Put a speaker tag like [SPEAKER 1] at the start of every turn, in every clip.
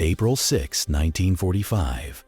[SPEAKER 1] April 6, 1945.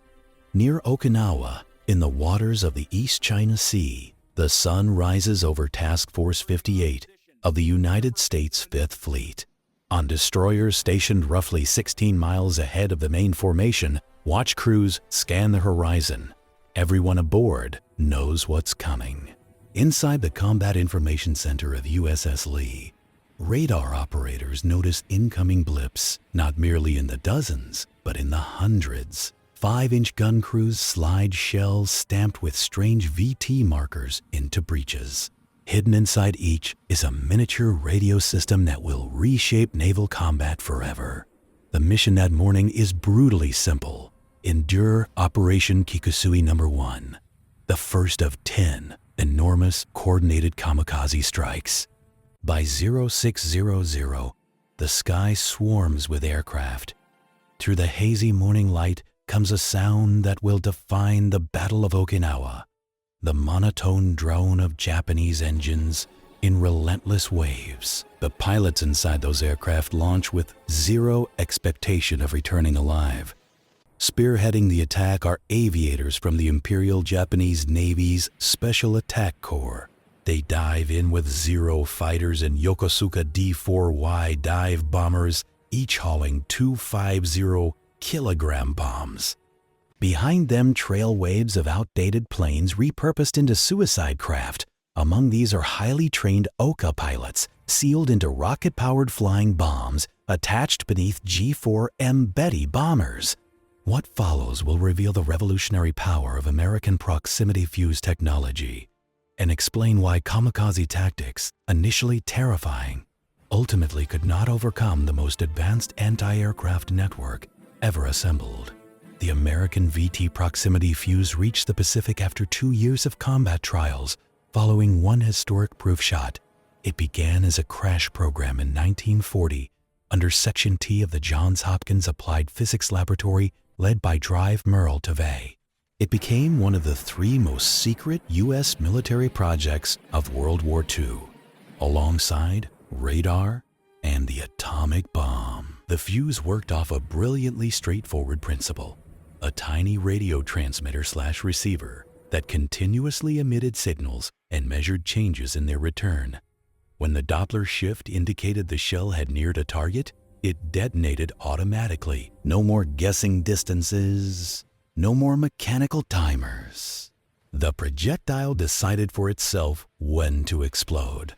[SPEAKER 1] Near Okinawa, in the waters of the East China Sea, the sun rises over Task Force 58 of the United States Fifth Fleet. On destroyers stationed roughly 16 miles ahead of the main formation, watch crews scan the horizon. Everyone aboard knows what's coming. Inside the Combat Information Center of USS Lee, radar operators notice incoming blips, not merely in the dozens, but in the hundreds. 5-inch gun crews slide shells stamped with strange VT markers into breaches. Hidden inside each is a miniature radio system that will reshape naval combat forever. The mission that morning is brutally simple. Endure Operation Kikusui No. 1, the first of 10 enormous coordinated kamikaze strikes. By 0600, the sky swarms with aircraft. Through the hazy morning light comes a sound that will define the Battle of Okinawa, the monotone drone of Japanese engines in relentless waves. The pilots inside those aircraft launch with zero expectation of returning alive. Spearheading the attack are aviators from the Imperial Japanese Navy's Special Attack Corps. They dive in with Zero fighters and Yokosuka D-4Y dive bombers, each hauling 250-kilogram bombs. Behind them trail waves of outdated planes repurposed into suicide craft. Among these are highly trained Oka pilots, sealed into rocket-powered flying bombs attached beneath G-4M Betty bombers. What follows will reveal the revolutionary power of American proximity fuse technology and explain why kamikaze tactics, initially terrifying, ultimately could not overcome the most advanced anti-aircraft network ever assembled. The American VT proximity fuse reached the Pacific after 2 years of combat trials, following one historic proof shot. It began as a crash program in 1940 under Section T of the Johns Hopkins Applied Physics Laboratory led by Drive Merle Tevay. It became one of the 3 most secret U.S. military projects of World War II, alongside radar and the atomic bomb. The fuse worked off a brilliantly straightforward principle: a tiny radio transmitter/receiver that continuously emitted signals and measured changes in their return. When the Doppler shift indicated the shell had neared a target, it detonated automatically. No more guessing distances, no more mechanical timers. The projectile decided for itself when to explode.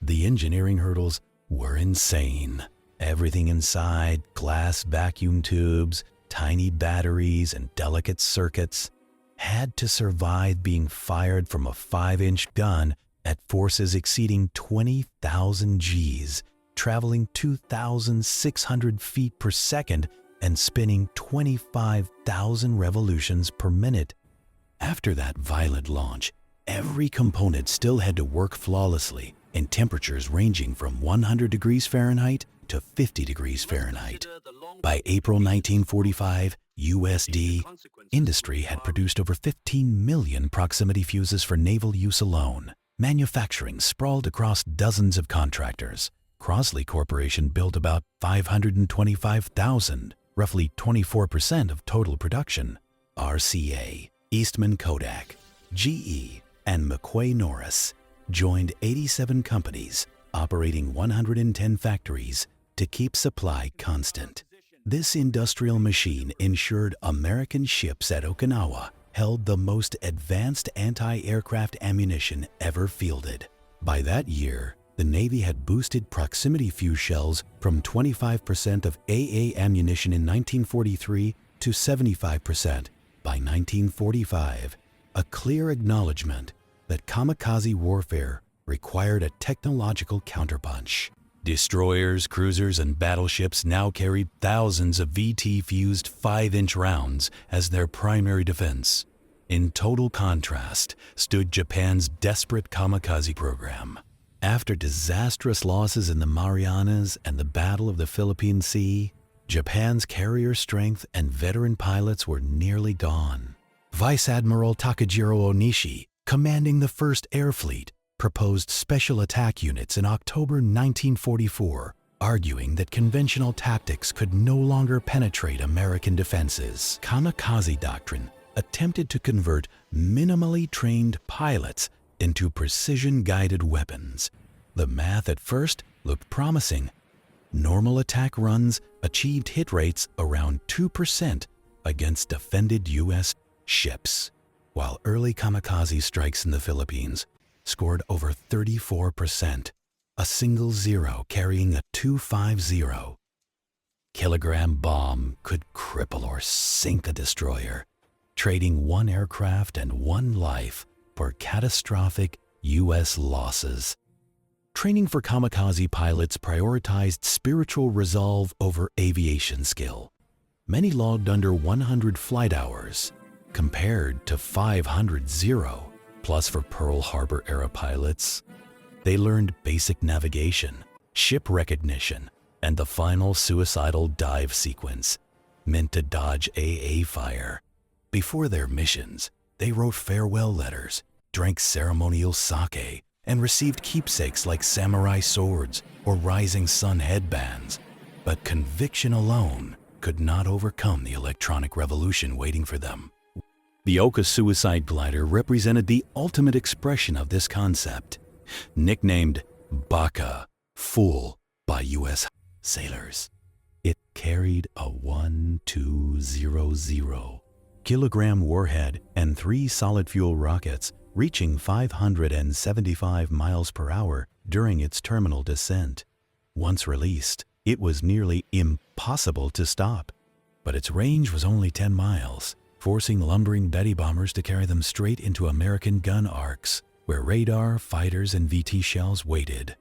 [SPEAKER 1] The engineering hurdles were insane. Everything inside, glass vacuum tubes, tiny batteries, and delicate circuits, had to survive being fired from a 5-inch gun at forces exceeding 20,000 Gs, traveling 2,600 feet per second and spinning 25,000 revolutions per minute. After that violent launch, every component still had to work flawlessly in temperatures ranging from 100 degrees Fahrenheit to 50 degrees Fahrenheit. By April 1945, USD industry had produced over 15 million proximity fuses for naval use alone. Manufacturing sprawled across dozens of contractors. Crossley Corporation built about 525,000, roughly 24% of total production. RCA, Eastman Kodak, GE, and McQuay Norris joined 87 companies operating 110 factories to keep supply constant. This industrial machine ensured American ships at Okinawa held the most advanced anti-aircraft ammunition ever fielded. By that year, the Navy had boosted proximity fuse shells from 25% of AA ammunition in 1943 to 75% by 1945, a clear acknowledgement that kamikaze warfare required a technological counterpunch. Destroyers, cruisers, and battleships now carried thousands of VT-fused 5-inch rounds as their primary defense. In total contrast stood Japan's desperate kamikaze program. After disastrous losses in the Marianas and the Battle of the Philippine Sea, Japan's carrier strength and veteran pilots were nearly gone. Vice Admiral Takajiro Onishi, commanding the 1st Air Fleet, proposed special attack units in October 1944 arguing that conventional tactics could no longer penetrate American defenses. Kamikaze doctrine attempted to convert minimally trained pilots into precision-guided weapons. The math at first looked promising. Normal attack runs achieved hit rates around 2% against defended U.S. ships, while early kamikaze strikes in the Philippines scored over 34%, a single zero carrying a 250 kilogram bomb could cripple or sink a destroyer, trading one aircraft and one life for catastrophic U.S. losses. Training for kamikaze pilots prioritized spiritual resolve over aviation skill. Many logged under 100 flight hours, compared to 500 plus for Pearl Harbor-era pilots. They learned basic navigation, ship recognition, and the final suicidal dive sequence, meant to dodge AA fire. Before their missions, they wrote farewell letters, drank ceremonial sake, and received keepsakes like samurai swords or rising sun headbands. But conviction alone could not overcome the electronic revolution waiting for them. The Oka suicide glider represented the ultimate expression of this concept. Nicknamed Baka, fool, by U.S. sailors, it carried a 1200 kilogram warhead and 3 solid fuel rockets, reaching 575 miles per hour during its terminal descent. Once released, it was nearly impossible to stop, but its range was only 10 miles, forcing lumbering Betty bombers to carry them straight into American gun arcs, where radar, fighters, and VT shells waited.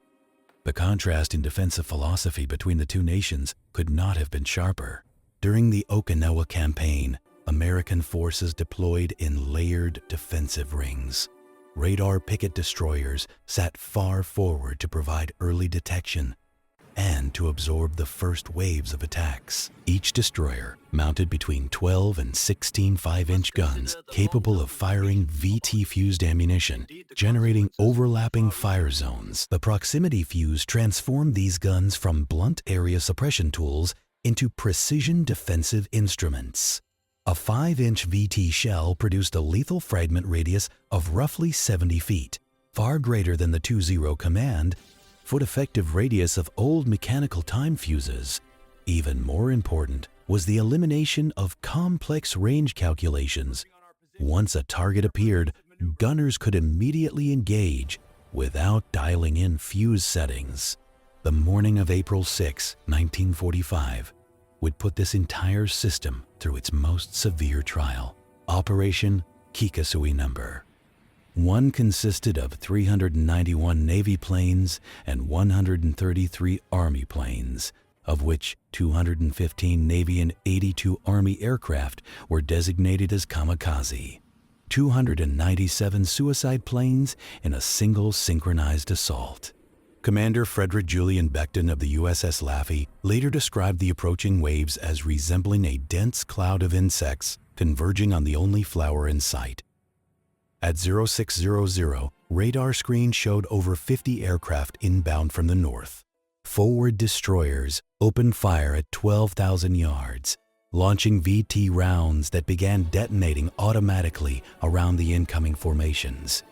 [SPEAKER 1] The contrast in defensive philosophy between the two nations could not have been sharper. During the Okinawa campaign, American forces deployed in layered defensive rings. Radar picket destroyers sat far forward to provide early detection and to absorb the first waves of attacks. Each destroyer mounted between 12 and 16 5-inch guns capable of firing VT-fused ammunition, generating overlapping fire zones. The proximity fuse transformed these guns from blunt area suppression tools into precision defensive instruments. A 5-inch VT shell produced a lethal fragment radius of roughly 70 feet, far greater than the 2-0 command foot-effective radius of old mechanical time fuses. Even more important was the elimination of complex range calculations. Once a target appeared, gunners could immediately engage without dialing in fuse settings. The morning of April 6, 1945, would put this entire system through its most severe trial, Operation Kikasui Number. One consisted of 391 Navy planes and 133 Army planes, of which 215 Navy and 82 Army aircraft were designated as kamikaze. 297 suicide planes in a single synchronized assault. Commander Frederick Julian Beckton of the USS Laffey later described the approaching waves as resembling a dense cloud of insects converging on the only flower in sight. At 0600, radar screens showed over 50 aircraft inbound from the north. Forward destroyers opened fire at 12,000 yards, launching VT rounds that began detonating automatically around the incoming formations.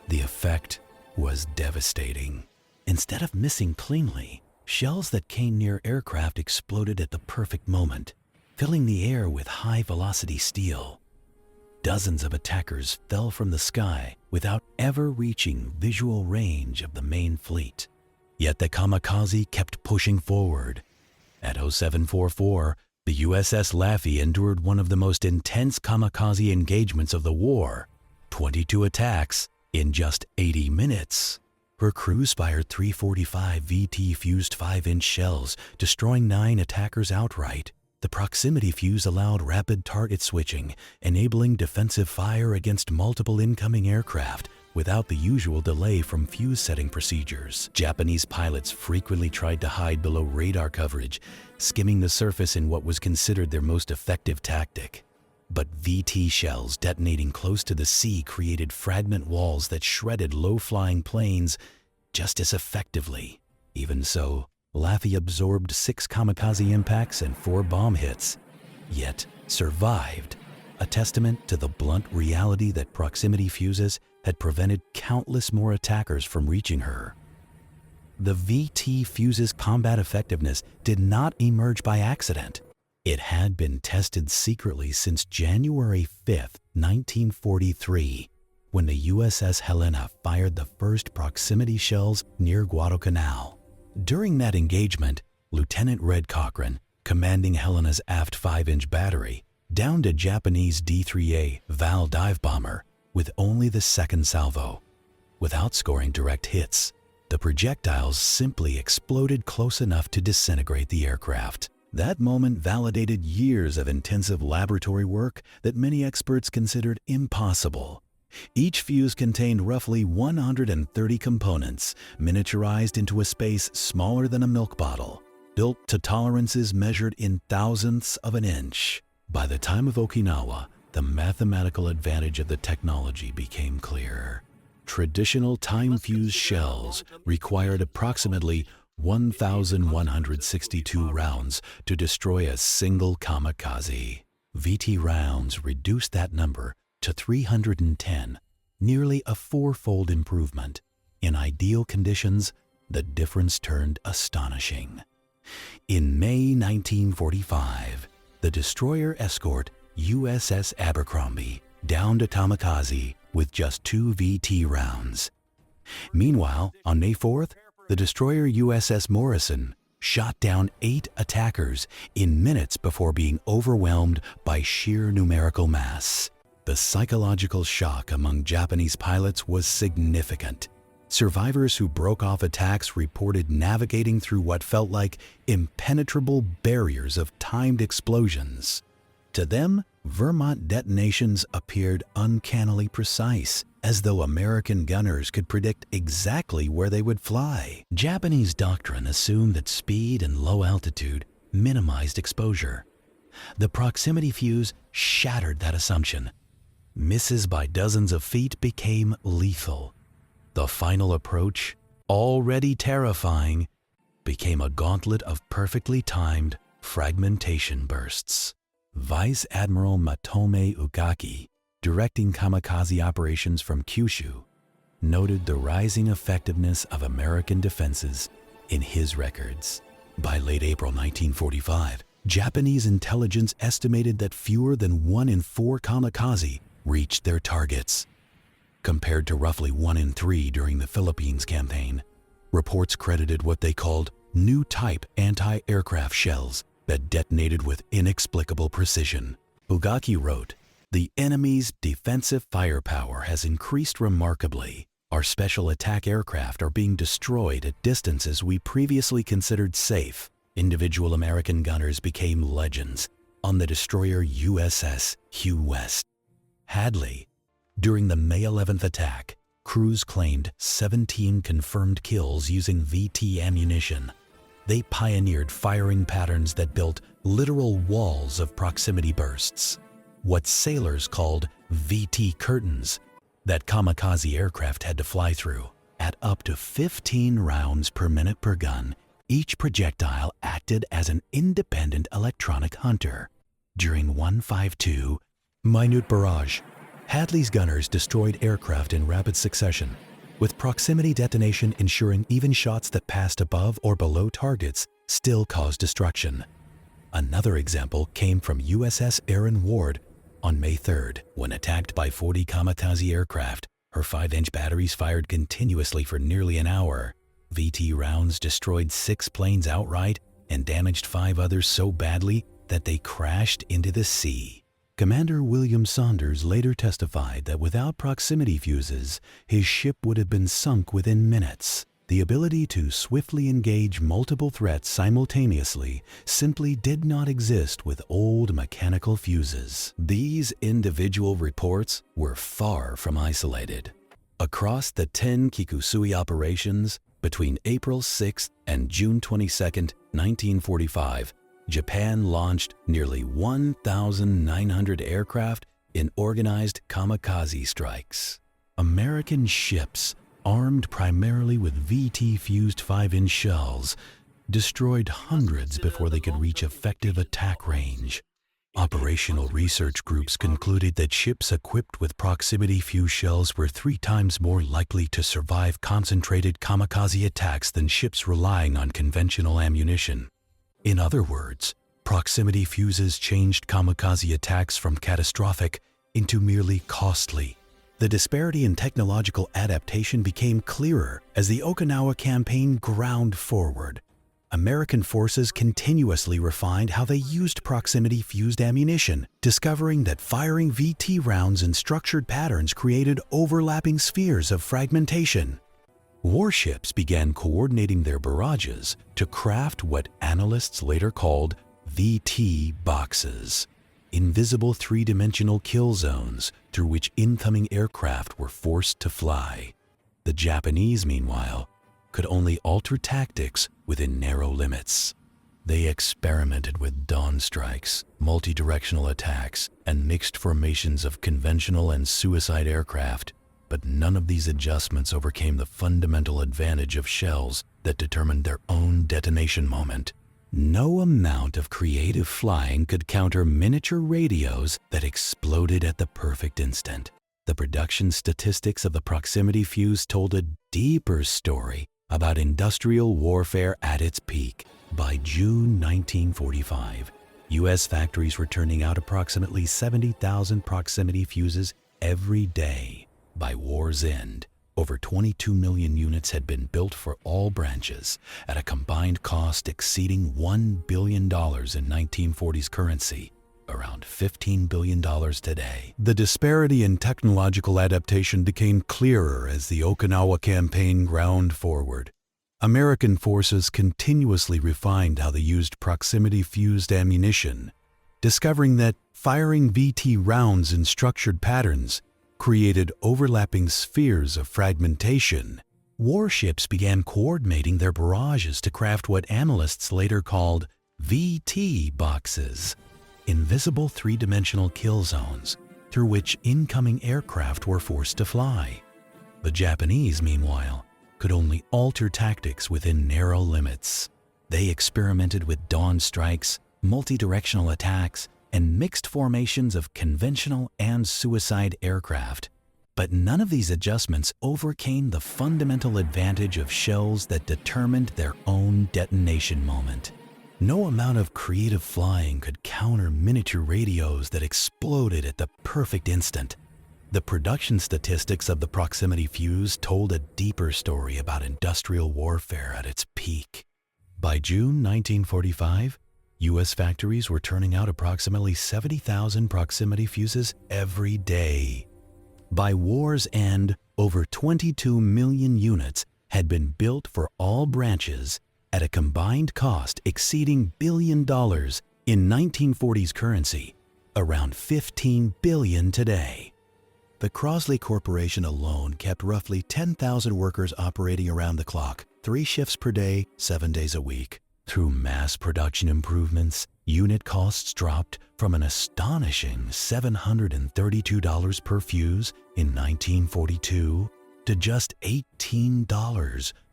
[SPEAKER 1] The effect was devastating. Instead of missing cleanly, shells that came near aircraft exploded at the perfect moment, filling the air with high-velocity steel. Dozens of attackers fell from the sky without ever reaching visual range of the main fleet. Yet the kamikaze kept pushing forward. At 0744, the USS Laffey endured one of the most intense kamikaze engagements of the war, 22 attacks in just 80 minutes. Her crew fired 345 VT-fused 5-inch shells, destroying 9 attackers outright. The proximity fuse allowed rapid target switching, enabling defensive fire against multiple incoming aircraft without the usual delay from fuse setting procedures. Japanese pilots frequently tried to hide below radar coverage, skimming the surface in what was considered their most effective tactic. But VT shells detonating close to the sea created fragment walls that shredded low-flying planes just as effectively. Even so, Laffey absorbed 6 kamikaze impacts and 4 bomb hits, yet survived, a testament to the blunt reality that proximity fuses had prevented countless more attackers from reaching her. The VT fuse's combat effectiveness did not emerge by accident. It had been tested secretly since January 5, 1943, when the USS Helena fired the first proximity shells near Guadalcanal. During that engagement, Lieutenant Red Cochran, commanding Helena's aft 5-inch battery, downed a Japanese D-3A Val dive bomber with only the second salvo. Without scoring direct hits, the projectiles simply exploded close enough to disintegrate the aircraft. That moment validated years of intensive laboratory work that many experts considered impossible. Each fuse contained roughly 130 components, miniaturized into a space smaller than a milk bottle, built to tolerances measured in thousandths of an inch. By the time of Okinawa, the mathematical advantage of the technology became clear. Traditional time-fused shells required approximately 1,162 rounds to destroy a single kamikaze. VT rounds reduced that number to 310, nearly a 4-fold improvement. In ideal conditions, the difference turned astonishing. In May 1945, the destroyer escort USS Abercrombie downed a kamikaze with just 2 VT rounds. Meanwhile, on May 4th, the destroyer USS Morrison shot down 8 attackers in minutes before being overwhelmed by sheer numerical mass. The psychological shock among Japanese pilots was significant. Survivors who broke off attacks reported navigating through what felt like impenetrable barriers of timed explosions. To them, Vermont detonations appeared uncannily precise, as though American gunners could predict exactly where they would fly. Japanese doctrine assumed that speed and low altitude minimized exposure. The proximity fuse shattered that assumption. Misses by dozens of feet became lethal. The final approach, already terrifying, became a gauntlet of perfectly timed fragmentation bursts. Vice Admiral Matome Ugaki, directing kamikaze operations from Kyushu, noted the rising effectiveness of American defenses in his records. By late April 1945, Japanese intelligence estimated that fewer than 1 in 4 kamikaze reached their targets, compared to roughly 1 in 3 during the Philippines campaign. Reports credited what they called new type anti-aircraft shells that detonated with inexplicable precision. Ugaki wrote, "The enemy's defensive firepower has increased remarkably. Our special attack aircraft are being destroyed at distances we previously considered safe." Individual American gunners became legends on the destroyer USS Hugh West. Hadley. During the May 11th attack, crews claimed 17 confirmed kills using VT ammunition. They pioneered firing patterns that built literal walls of proximity bursts, what sailors called VT curtains, that kamikaze aircraft had to fly through. At up to 15 rounds per minute per gun, each projectile acted as an independent electronic hunter. During 152 Minute Barrage, Hadley's gunners destroyed aircraft in rapid succession, with proximity detonation ensuring even shots that passed above or below targets still caused destruction. Another example came from USS Aaron Ward on May 3rd, when attacked by 40 kamikaze aircraft. Her 5-inch batteries fired continuously for nearly an hour. VT rounds destroyed 6 planes outright and damaged 5 others so badly that they crashed into the sea. Commander William Saunders later testified that without proximity fuses, his ship would have been sunk within minutes. The ability to swiftly engage multiple threats simultaneously simply did not exist with old mechanical fuses. These individual reports were far from isolated. Across the 10 Kikusui operations between April 6th and June 22nd, 1945, Japan launched nearly 1,900 aircraft in organized kamikaze strikes. American ships, armed primarily with VT-fused 5-inch shells, destroyed hundreds before they could reach effective attack range. Operational research groups concluded that ships equipped with proximity fuse shells were 3 times more likely to survive concentrated kamikaze attacks than ships relying on conventional ammunition. In other words, proximity fuses changed kamikaze attacks from catastrophic into merely costly. The disparity in technological adaptation became clearer as the Okinawa campaign ground forward. American forces continuously refined how they used proximity-fused ammunition, discovering that firing VT rounds in structured patterns created overlapping spheres of fragmentation. Warships began coordinating their barrages to craft what analysts later called VT boxes, invisible three-dimensional kill zones through which incoming aircraft were forced to fly. The Japanese, meanwhile, could only alter tactics within narrow limits. They experimented with dawn strikes, multi-directional attacks, and mixed formations of conventional and suicide aircraft, but none of these adjustments overcame the fundamental advantage of shells that determined their own detonation moment. No amount of creative flying could counter miniature radios that exploded at the perfect instant. The production statistics of the proximity fuse told a deeper story about industrial warfare at its peak. By June 1945, U.S. factories were turning out approximately 70,000 proximity fuses every day. By war's end, over 22 million units had been built for all branches at a combined cost exceeding $1 billion in 1940s currency, around $15 billion today. The disparity in technological adaptation became clearer as the Okinawa campaign ground forward. American forces continuously refined how they used proximity-fused ammunition, discovering that firing VT rounds in structured patterns created overlapping spheres of fragmentation. Warships began coordinating their barrages to craft what analysts later called VT boxes, invisible three-dimensional kill zones through which incoming aircraft were forced to fly. The Japanese, meanwhile, could only alter tactics within narrow limits. They experimented with dawn strikes, multi-directional attacks, and mixed formations of conventional and suicide aircraft. But none of these adjustments overcame the fundamental advantage of shells that determined their own detonation moment. No amount of creative flying could counter miniature radios that exploded at the perfect instant. The production statistics of the proximity fuse told a deeper story about industrial warfare at its peak. By June 1945, U.S. factories were turning out approximately 70,000 proximity fuses every day. By war's end, over 22 million units had been built for all branches at a combined cost exceeding $1 billion in 1940s currency, around $15 billion today. The Crosley Corporation alone kept roughly 10,000 workers operating around the clock, 3 shifts per day, 7 days a week. Through mass production improvements, unit costs dropped from an astonishing $732 per fuse in 1942 to just $18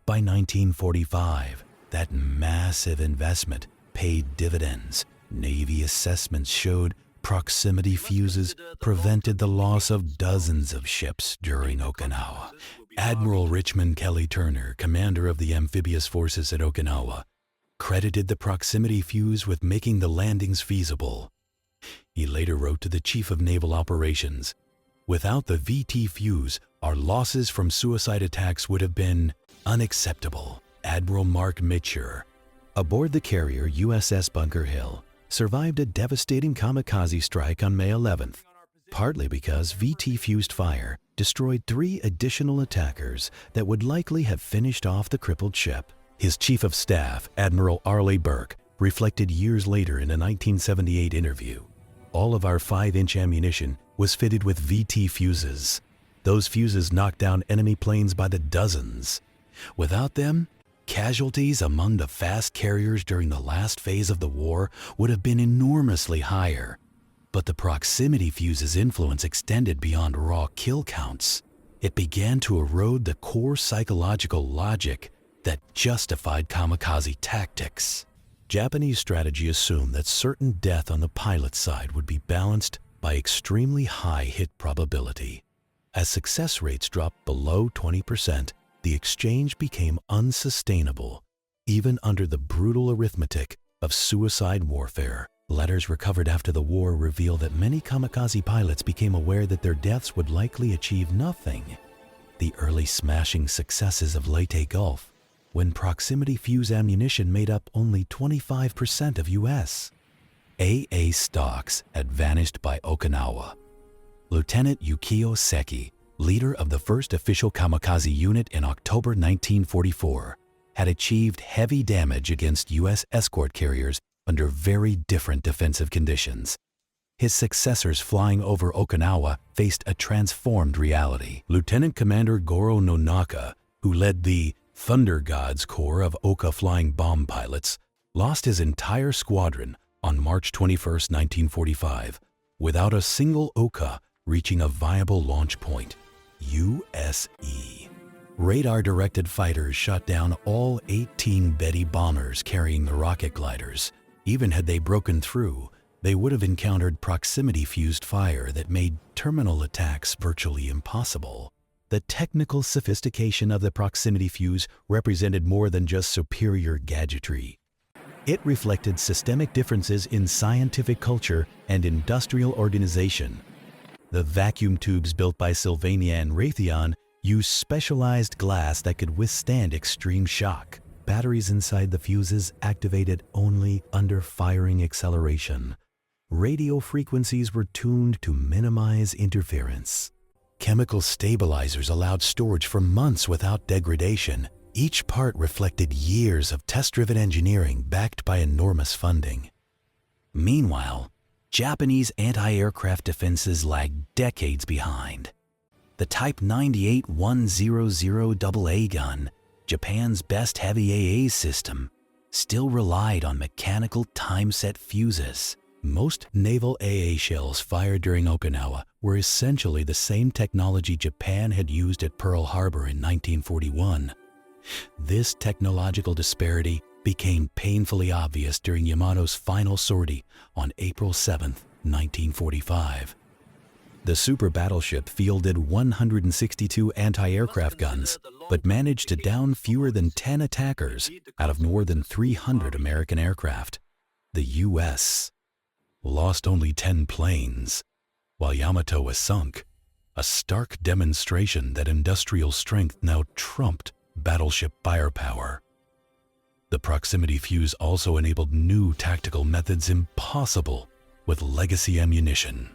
[SPEAKER 1] by 1945. That massive investment paid dividends. Navy assessments showed proximity fuses prevented the loss of dozens of ships during Okinawa. Admiral Richmond Kelly Turner, commander of the amphibious forces at Okinawa, credited the proximity fuse with making the landings feasible. He later wrote to the Chief of Naval Operations, "Without the VT fuse, our losses from suicide attacks would have been unacceptable." Admiral Mark Mitchell, aboard the carrier USS Bunker Hill, survived a devastating kamikaze strike on May 11th, partly because VT-fused fire destroyed 3 additional attackers that would likely have finished off the crippled ship. His Chief of Staff, Admiral Arleigh Burke, reflected years later in a 1978 interview, "All of our 5-inch ammunition was fitted with VT fuses. Those fuses knocked down enemy planes by the dozens. Without them, casualties among the fast carriers during the last phase of the war would have been enormously higher. But the proximity fuse's influence extended beyond raw kill counts. It began to erode the core psychological logic that justified kamikaze tactics. Japanese strategy assumed that certain death on the pilot's side would be balanced by extremely high hit probability. As success rates dropped below 20%, the exchange became unsustainable, even under the brutal arithmetic of suicide warfare. Letters recovered after the war reveal that many kamikaze pilots became aware that their deaths would likely achieve nothing. The early smashing successes of Leyte Gulf, when proximity fuse ammunition made up only 25% of U.S. AA stocks, had vanished by Okinawa. Lieutenant Yukio Seki, leader of the first official kamikaze unit in October 1944, had achieved heavy damage against U.S. escort carriers under very different defensive conditions. His successors flying over Okinawa faced a transformed reality. Lieutenant Commander Goro Nonaka, who led the Thunder Gods Corps of Oka flying bomb pilots, lost his entire squadron on March 21, 1945, without a single Oka reaching a viable launch point, USE. Radar-directed fighters shot down all 18 Betty bombers carrying the rocket gliders. Even had they broken through, they would have encountered proximity-fused fire that made terminal attacks virtually impossible. The technical sophistication of the proximity fuse represented more than just superior gadgetry. It reflected systemic differences in scientific culture and industrial organization. The vacuum tubes built by Sylvania and Raytheon used specialized glass that could withstand extreme shock. Batteries inside the fuses activated only under firing acceleration. Radio frequencies were tuned to minimize interference. Chemical stabilizers allowed storage for months without degradation. Each part reflected years of test-driven engineering backed by enormous funding. Meanwhile, Japanese anti-aircraft defenses lagged decades behind. The Type 98 100AA gun, Japan's best heavy AA system, still relied on mechanical time-set fuses. Most naval AA shells fired during Okinawa were essentially the same technology Japan had used at Pearl Harbor in 1941. This technological disparity became painfully obvious during Yamato's final sortie on April 7, 1945. The super battleship fielded 162 anti-aircraft guns, but managed to down fewer than 10 attackers out of more than 300 American aircraft. The U.S. lost only 10 planes, while Yamato was sunk, a stark demonstration that industrial strength now trumped battleship firepower. The proximity fuse also enabled new tactical methods impossible with legacy ammunition.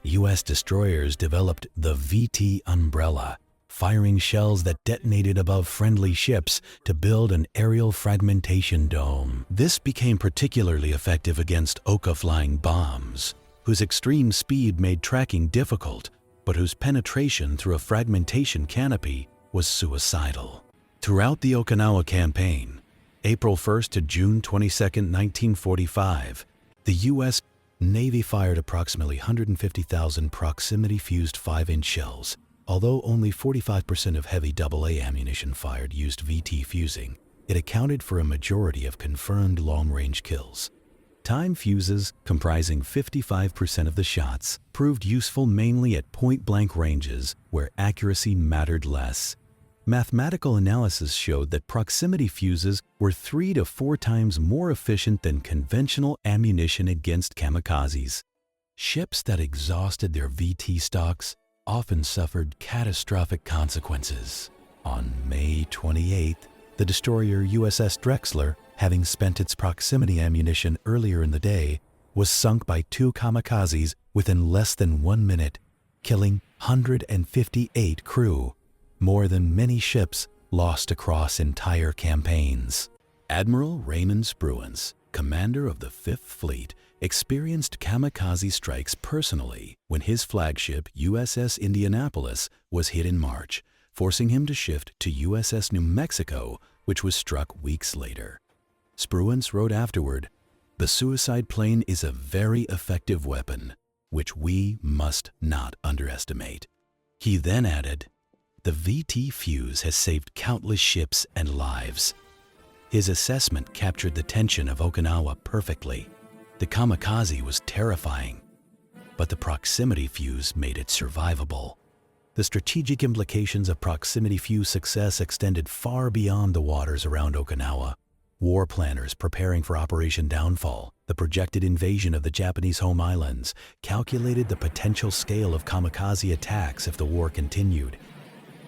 [SPEAKER 1] U.S. destroyers developed the VT umbrella, firing shells that detonated above friendly ships to build an aerial fragmentation dome. This became particularly effective against Oka flying bombs, whose extreme speed made tracking difficult, but whose penetration through a fragmentation canopy was suicidal. Throughout the Okinawa campaign, April 1 to June 22, 1945, the U.S. Navy fired approximately 150,000 proximity-fused 5-inch shells. Although only 45% of heavy AA ammunition fired used VT fusing, it accounted for a majority of confirmed long-range kills. Time fuses, comprising 55% of the shots, proved useful mainly at point-blank ranges where accuracy mattered less. Mathematical analysis showed that proximity fuses were 3 to 4 times more efficient than conventional ammunition against kamikazes. Ships that exhausted their VT stocks often suffered catastrophic consequences. On May 28th, the destroyer USS Drexler, having spent its proximity ammunition earlier in the day, was sunk by 2 kamikazes within less than 1 minute, killing 158 crew, more than many ships lost across entire campaigns. Admiral Raymond Spruance, commander of the 5th Fleet, experienced kamikaze strikes personally when his flagship USS Indianapolis was hit in March, forcing him to shift to USS New Mexico, which was struck weeks later. Spruance wrote afterward, "The suicide plane is a very effective weapon, which we must not underestimate." He then added, The VT fuse has saved countless ships and lives. His assessment captured the tension of Okinawa perfectly. The kamikaze was terrifying, but the proximity fuse made it survivable. The strategic implications of proximity fuse success extended far beyond the waters around Okinawa. War planners preparing for Operation Downfall, the projected invasion of the Japanese home islands, calculated the potential scale of kamikaze attacks if the war continued.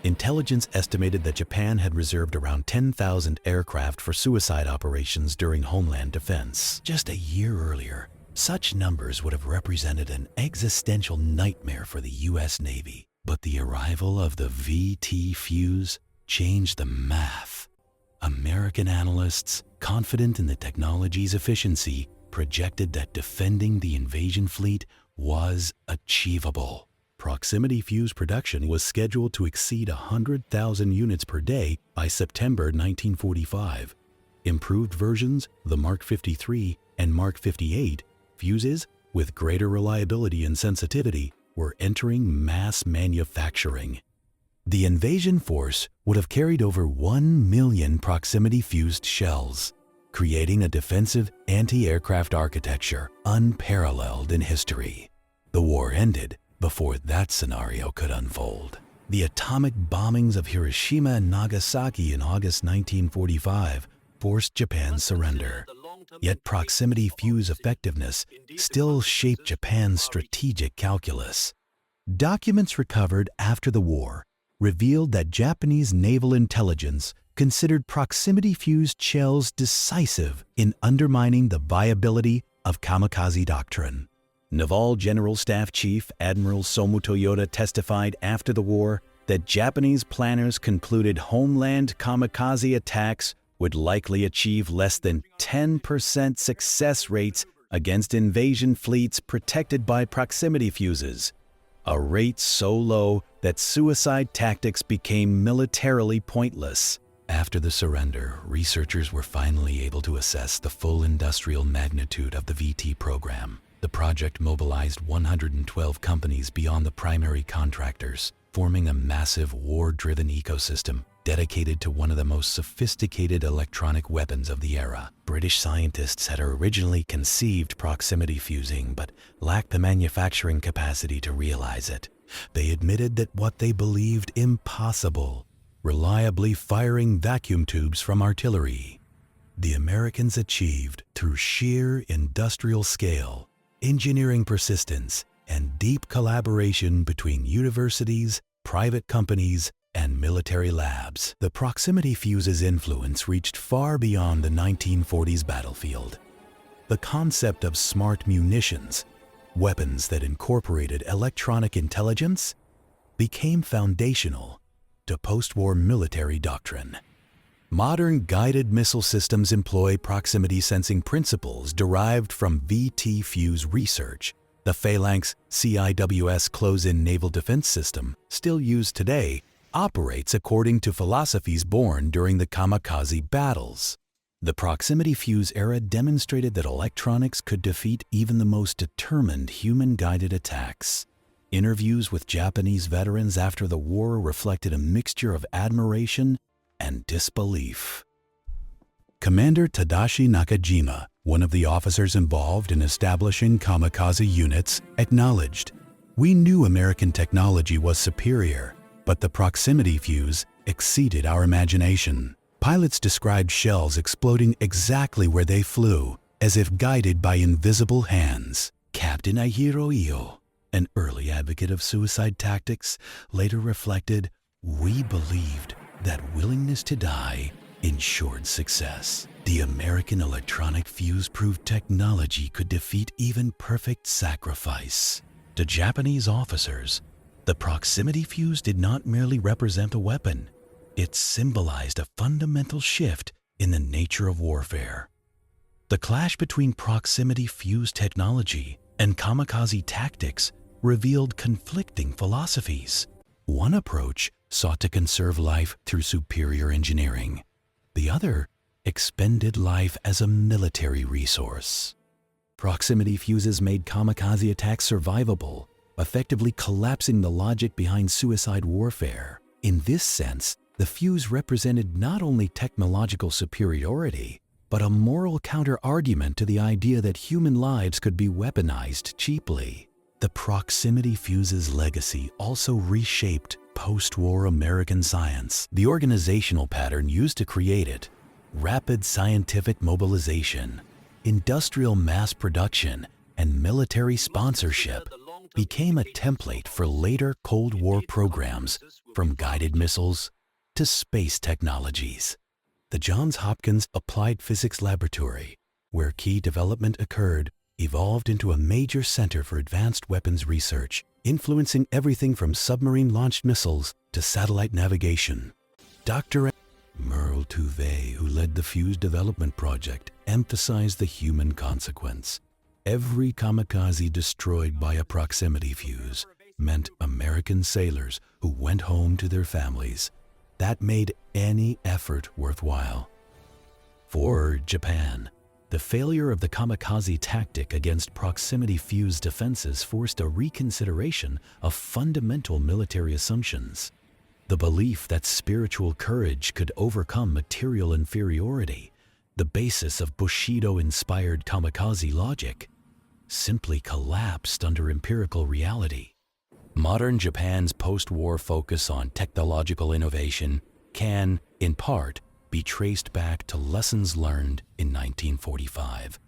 [SPEAKER 1] Intelligence estimated that Japan had reserved around 10,000 aircraft for suicide operations during homeland defense. Just a year earlier, such numbers would have represented an existential nightmare for the U.S. Navy. But the arrival of the VT fuse changed the math. American analysts, confident in the technology's efficiency, projected that defending the invasion fleet was achievable. Proximity fuse production was scheduled to exceed 100,000 units per day by September 1945. Improved versions, the Mark 53 and Mark 58, fuses with greater reliability and sensitivity were entering mass manufacturing. The invasion force would have carried over 1 million proximity-fused shells, creating a defensive anti-aircraft architecture unparalleled in history. The war ended before that scenario could unfold. The atomic bombings of Hiroshima and Nagasaki in August 1945 forced Japan's surrender. Yet proximity fuse effectiveness still shaped Japan's strategic calculus. Documents recovered after the war revealed that Japanese naval intelligence considered proximity-fused shells decisive in undermining the viability of kamikaze doctrine. Naval General Staff Chief Admiral Somu Toyota testified after the war that Japanese planners concluded homeland kamikaze attacks would likely achieve less than 10% success rates against invasion fleets protected by proximity fuses, a rate so low that suicide tactics became militarily pointless. After the surrender, researchers were finally able to assess the full industrial magnitude of the VT program. The project mobilized 112 companies beyond the primary contractors, forming a massive war-driven ecosystem dedicated to one of the most sophisticated electronic weapons of the era. British scientists had originally conceived proximity fusing but lacked the manufacturing capacity to realize it. They admitted that what they believed impossible, reliably firing vacuum tubes from artillery, the Americans achieved through sheer industrial scale, engineering persistence, and deep collaboration between universities, private companies, and military labs. The proximity fuse's influence reached far beyond the 1940s battlefield. The concept of smart munitions, weapons that incorporated electronic intelligence, became foundational to post-war military doctrine. Modern guided missile systems employ proximity sensing principles derived from VT fuse research. The Phalanx CIWS close-in naval defense system, still used today, operates according to philosophies born during the kamikaze battles. The proximity fuse era demonstrated that electronics could defeat even the most determined human-guided attacks. Interviews with Japanese veterans after the war reflected a mixture of admiration and disbelief. Commander Tadashi Nakajima, one of the officers involved in establishing kamikaze units, acknowledged, "We knew American technology was superior, but the proximity fuse exceeded our imagination." Pilots described shells exploding exactly where they flew, as if guided by invisible hands. Captain Aihiro Io, an early advocate of suicide tactics, later reflected, "We believed that willingness to die ensured success." The American electronic fuse-proof technology could defeat even perfect sacrifice. To Japanese officers, the proximity fuse did not merely represent a weapon. It symbolized a fundamental shift in the nature of warfare. The clash between proximity fuse technology and kamikaze tactics revealed conflicting philosophies. One approach sought to conserve life through superior engineering. The other expended life as a military resource. Proximity fuses made kamikaze attacks survivable, effectively collapsing the logic behind suicide warfare. In this sense, the fuse represented not only technological superiority, but a moral counter-argument to the idea that human lives could be weaponized cheaply. The proximity fuse's legacy also reshaped post-war American science. The organizational pattern used to create it, rapid scientific mobilization, industrial mass production, and military sponsorship, became a template for later Cold War programs, from guided missiles to space technologies. The Johns Hopkins Applied Physics Laboratory, where key development occurred, evolved into a major center for advanced weapons research, influencing everything from submarine-launched missiles to satellite navigation. Dr. Merle Touvet, who led the fuse development project, emphasized the human consequence. Every kamikaze destroyed by a proximity fuse meant American sailors who went home to their families. That made any effort worthwhile. For Japan, the failure of the kamikaze tactic against proximity fuse defenses forced a reconsideration of fundamental military assumptions. The belief that spiritual courage could overcome material inferiority, the basis of Bushido-inspired kamikaze logic, simply collapsed under empirical reality. Modern Japan's post-war focus on technological innovation can, in part, be traced back to lessons learned in 1945,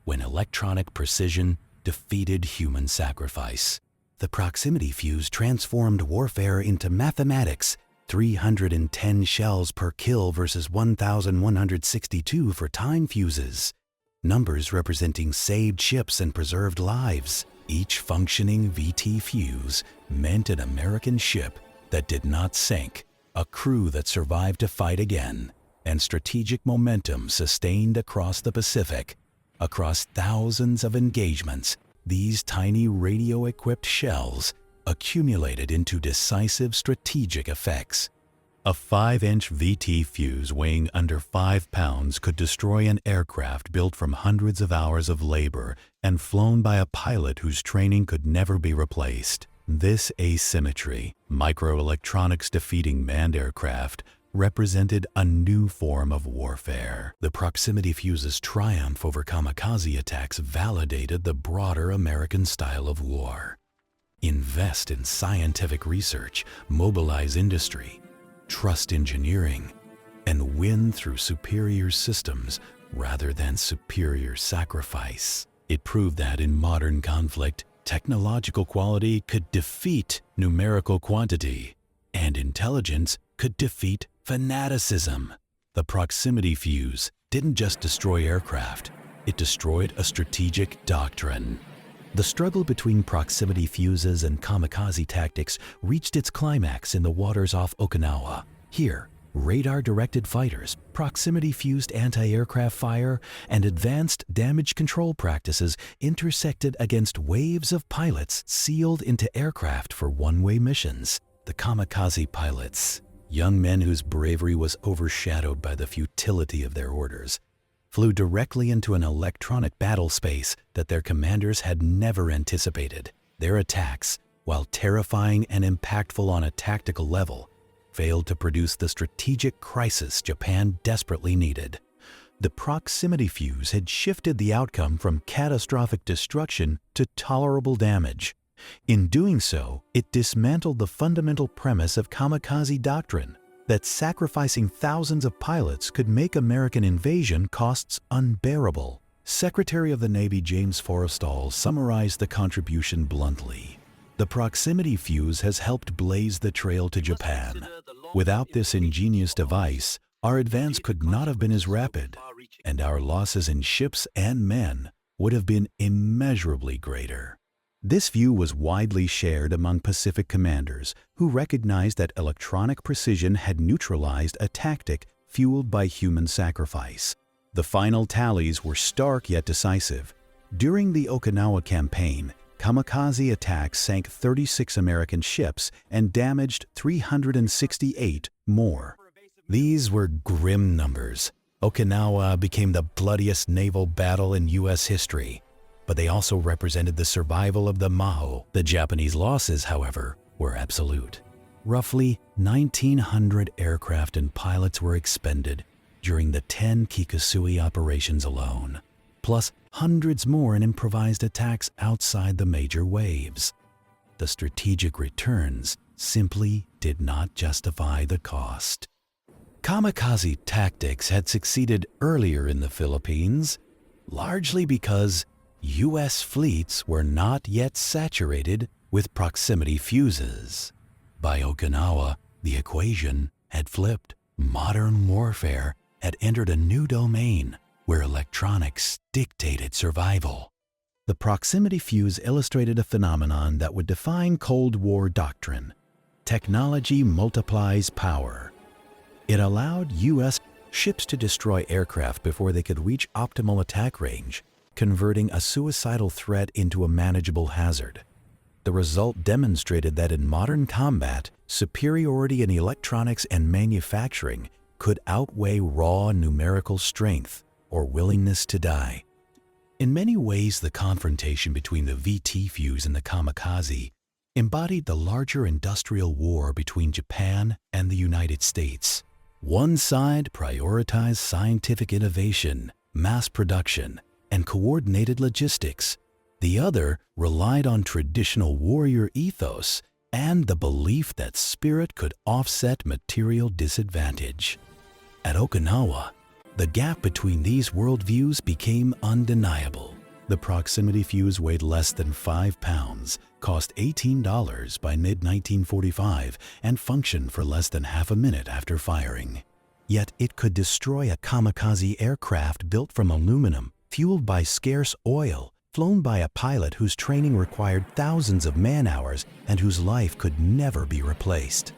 [SPEAKER 1] when electronic precision defeated human sacrifice. The proximity fuse transformed warfare into mathematics: 310 shells per kill versus 1,162 for time fuses, numbers representing saved ships and preserved lives. Each functioning VT fuse meant an American ship that did not sink, a crew that survived to fight again, and strategic momentum sustained across the Pacific. Across thousands of engagements, these tiny radio-equipped shells accumulated into decisive strategic effects. A 5-inch VT fuse weighing under 5 pounds could destroy an aircraft built from hundreds of hours of labor and flown by a pilot whose training could never be replaced. This asymmetry, microelectronics defeating manned aircraft, represented a new form of warfare. The proximity fuse's triumph over kamikaze attacks validated the broader American style of war. Invest in scientific research, mobilize industry, trust engineering, and win through superior systems rather than superior sacrifice. It proved that in modern conflict, technological quality could defeat numerical quantity, and intelligence could defeat fanaticism. The proximity fuse didn't just destroy aircraft, it destroyed a strategic doctrine. The struggle between proximity fuses and kamikaze tactics reached its climax in the waters off Okinawa. Here, radar-directed fighters, proximity-fused anti-aircraft fire, and advanced damage control practices intersected against waves of pilots sealed into aircraft for one-way missions. The kamikaze pilots, young men whose bravery was overshadowed by the futility of their orders, flew directly into an electronic battle space that their commanders had never anticipated. Their attacks, while terrifying and impactful on a tactical level, failed to produce the strategic crisis Japan desperately needed. The proximity fuse had shifted the outcome from catastrophic destruction to tolerable damage. In doing so, it dismantled the fundamental premise of kamikaze doctrine, that sacrificing thousands of pilots could make American invasion costs unbearable. Secretary of the Navy James Forrestal summarized the contribution bluntly. The proximity fuse has helped blaze the trail to Japan. Without this ingenious device, our advance could not have been as rapid, and our losses in ships and men would have been immeasurably greater. This view was widely shared among Pacific commanders who recognized that electronic precision had neutralized a tactic fueled by human sacrifice. The final tallies were stark yet decisive. During the Okinawa campaign, kamikaze attacks sank 36 American ships and damaged 368 more. These were grim numbers. Okinawa became the bloodiest naval battle in U.S. history, but they also represented the survival of the Maho. The Japanese losses, however, were absolute. Roughly 1,900 aircraft and pilots were expended during the 10 Kikasui operations alone, plus hundreds more in improvised attacks outside the major waves. The strategic returns simply did not justify the cost. Kamikaze tactics had succeeded earlier in the Philippines, largely because U.S. fleets were not yet saturated with proximity fuses. By Okinawa, the equation had flipped. Modern warfare had entered a new domain where electronics dictated survival. The proximity fuse illustrated a phenomenon that would define Cold War doctrine. Technology multiplies power. It allowed U.S. ships to destroy aircraft before they could reach optimal attack range, converting a suicidal threat into a manageable hazard. The result demonstrated that in modern combat, superiority in electronics and manufacturing could outweigh raw numerical strength or willingness to die. In many ways, the confrontation between the VT fuse and the kamikaze embodied the larger industrial war between Japan and the United States. One side prioritized scientific innovation, mass production, and coordinated logistics. The other relied on traditional warrior ethos and the belief that spirit could offset material disadvantage. At Okinawa, the gap between these worldviews became undeniable. The proximity fuse weighed less than 5 pounds, cost $18 by mid-1945, and functioned for less than half a minute after firing. Yet it could destroy a kamikaze aircraft built from aluminum, fueled by scarce oil, flown by a pilot whose training required thousands of man-hours and whose life could never be replaced.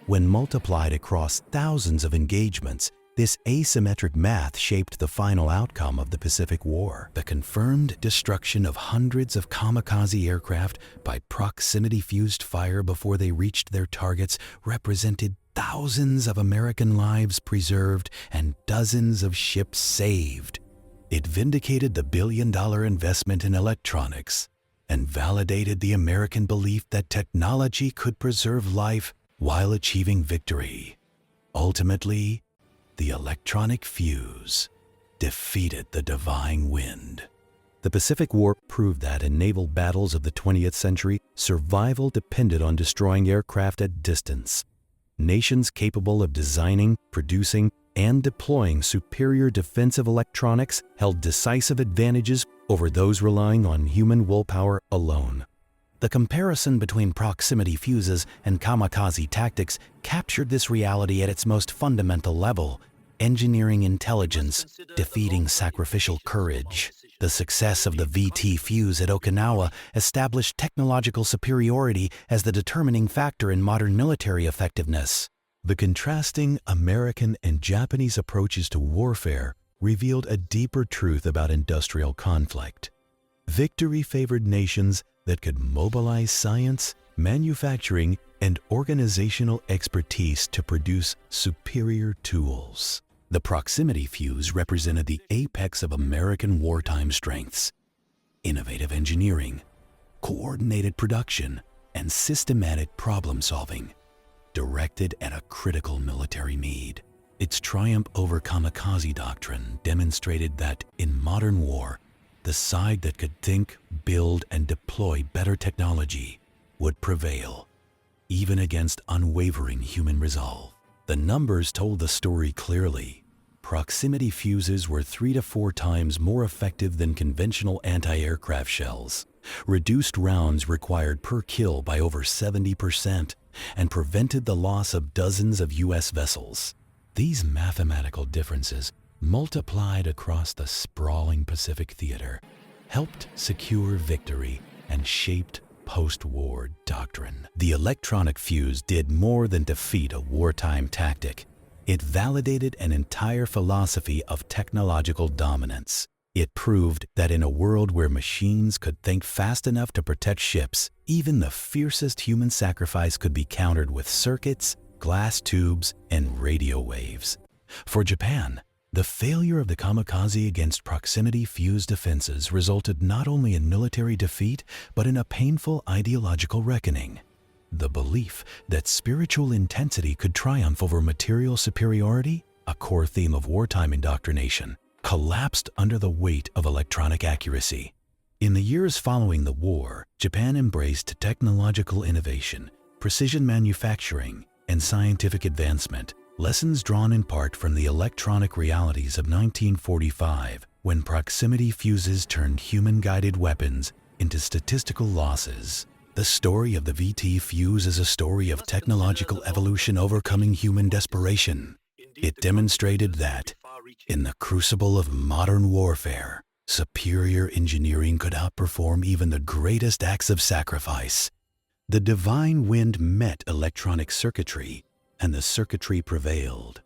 [SPEAKER 1] When multiplied across thousands of engagements, this asymmetric math shaped the final outcome of the Pacific War. The confirmed destruction of hundreds of kamikaze aircraft by proximity-fused fire before they reached their targets represented thousands of American lives preserved and dozens of ships saved. It vindicated the billion-dollar investment in electronics and validated the American belief that technology could preserve life while achieving victory. Ultimately, the electronic fuse defeated the divine wind. The Pacific War proved that in naval battles of the 20th century, survival depended on destroying aircraft at distance. Nations capable of designing, producing, and deploying superior defensive electronics held decisive advantages over those relying on human willpower alone. The comparison between proximity fuses and kamikaze tactics captured this reality at its most fundamental level: engineering intelligence defeating sacrificial courage. The success of the VT fuse at Okinawa established technological superiority as the determining factor in modern military effectiveness. The contrasting American and Japanese approaches to warfare revealed a deeper truth about industrial conflict. Victory favored nations that could mobilize science, manufacturing, and organizational expertise to produce superior tools. The proximity fuse represented the apex of American wartime strengths: innovative engineering, coordinated production, and systematic problem-solving, directed at a critical military need. Its triumph over kamikaze doctrine demonstrated that in modern war, the side that could think, build, and deploy better technology would prevail, even against unwavering human resolve. The numbers told the story clearly. Proximity fuses were 3 to 4 times more effective than conventional anti-aircraft shells. Reduced rounds required per kill by over 70% and prevented the loss of dozens of U.S. vessels. These mathematical differences, multiplied across the sprawling Pacific theater, helped secure victory and shaped post-war doctrine. The electronic fuse did more than defeat a wartime tactic. It validated an entire philosophy of technological dominance. It proved that in a world where machines could think fast enough to protect ships, even the fiercest human sacrifice could be countered with circuits, glass tubes, and radio waves. For Japan, the failure of the kamikaze against proximity fuse defenses resulted not only in military defeat, but in a painful ideological reckoning. The belief that spiritual intensity could triumph over material superiority, a core theme of wartime indoctrination, collapsed under the weight of electronic accuracy. In the years following the war, Japan embraced technological innovation, precision manufacturing, and scientific advancement, lessons drawn in part from the electronic realities of 1945, when proximity fuses turned human-guided weapons into statistical losses. The story of the VT fuse is a story of technological evolution overcoming human desperation. It demonstrated that, in the crucible of modern warfare, superior engineering could outperform even the greatest acts of sacrifice. The divine wind met electronic circuitry, and the circuitry prevailed.